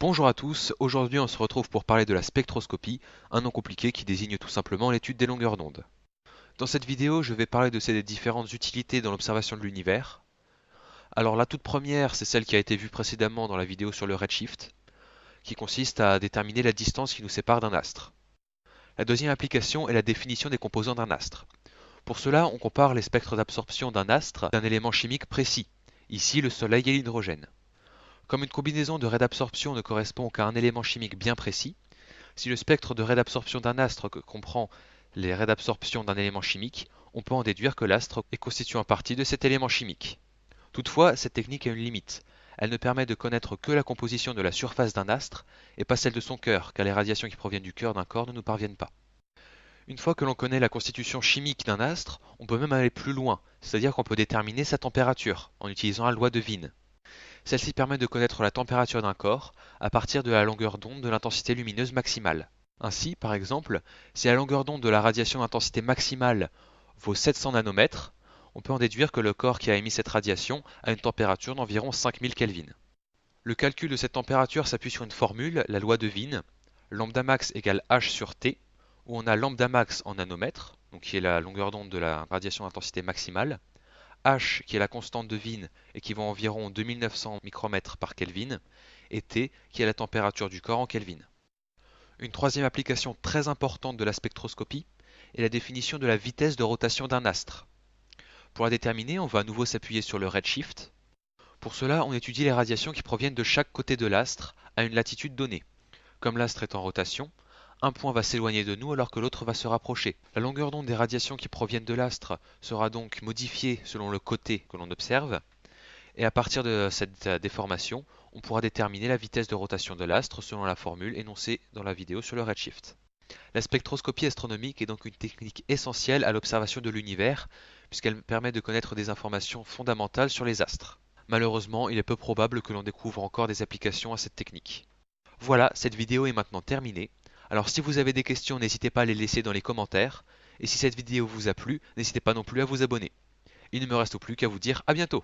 Bonjour à tous, aujourd'hui on se retrouve pour parler de la spectroscopie, un nom compliqué qui désigne tout simplement l'étude des longueurs d'onde. Dans cette vidéo, je vais parler de ces différentes utilités dans l'observation de l'univers. Alors la toute première, c'est celle qui a été vue précédemment dans la vidéo sur le redshift, qui consiste à déterminer la distance qui nous sépare d'un astre. La deuxième application est la définition des composants d'un astre. Pour cela, on compare les spectres d'absorption d'un astre d'un élément chimique précis, ici le Soleil et l'hydrogène. Comme une combinaison de raies d'absorption ne correspond qu'à un élément chimique bien précis, si le spectre de raie d'absorption d'un astre comprend les raies d'absorption d'un élément chimique, on peut en déduire que l'astre est constitué en partie de cet élément chimique. Toutefois, cette technique a une limite. Elle ne permet de connaître que la composition de la surface d'un astre et pas celle de son cœur, car les radiations qui proviennent du cœur d'un corps ne nous parviennent pas. Une fois que l'on connaît la constitution chimique d'un astre, on peut même aller plus loin, c'est-à-dire qu'on peut déterminer sa température en utilisant la loi de Wien. Celle-ci permet de connaître la température d'un corps à partir de la longueur d'onde de l'intensité lumineuse maximale. Ainsi, par exemple, si la longueur d'onde de la radiation d'intensité maximale vaut 700 nanomètres, on peut en déduire que le corps qui a émis cette radiation a une température d'environ 5000 Kelvin. Le calcul de cette température s'appuie sur une formule, la loi de Wien, lambda max égale H sur T, où on a lambda max en nanomètres, donc qui est la longueur d'onde de la radiation d'intensité maximale, H qui est la constante de Wien et qui vaut environ 2900 micromètres par Kelvin, et T qui est la température du corps en Kelvin. Une troisième application très importante de la spectroscopie est la définition de la vitesse de rotation d'un astre. Pour la déterminer, on va à nouveau s'appuyer sur le redshift. Pour cela, on étudie les radiations qui proviennent de chaque côté de l'astre à une latitude donnée. Comme l'astre est en rotation, un point va s'éloigner de nous alors que l'autre va se rapprocher. La longueur d'onde des radiations qui proviennent de l'astre sera donc modifiée selon le côté que l'on observe, et à partir de cette déformation, on pourra déterminer la vitesse de rotation de l'astre selon la formule énoncée dans la vidéo sur le redshift. La spectroscopie astronomique est donc une technique essentielle à l'observation de l'univers, puisqu'elle permet de connaître des informations fondamentales sur les astres. Malheureusement, il est peu probable que l'on découvre encore des applications à cette technique. Voilà, cette vidéo est maintenant terminée. Alors si vous avez des questions, n'hésitez pas à les laisser dans les commentaires. Et si cette vidéo vous a plu, n'hésitez pas non plus à vous abonner. Il ne me reste plus qu'à vous dire à bientôt.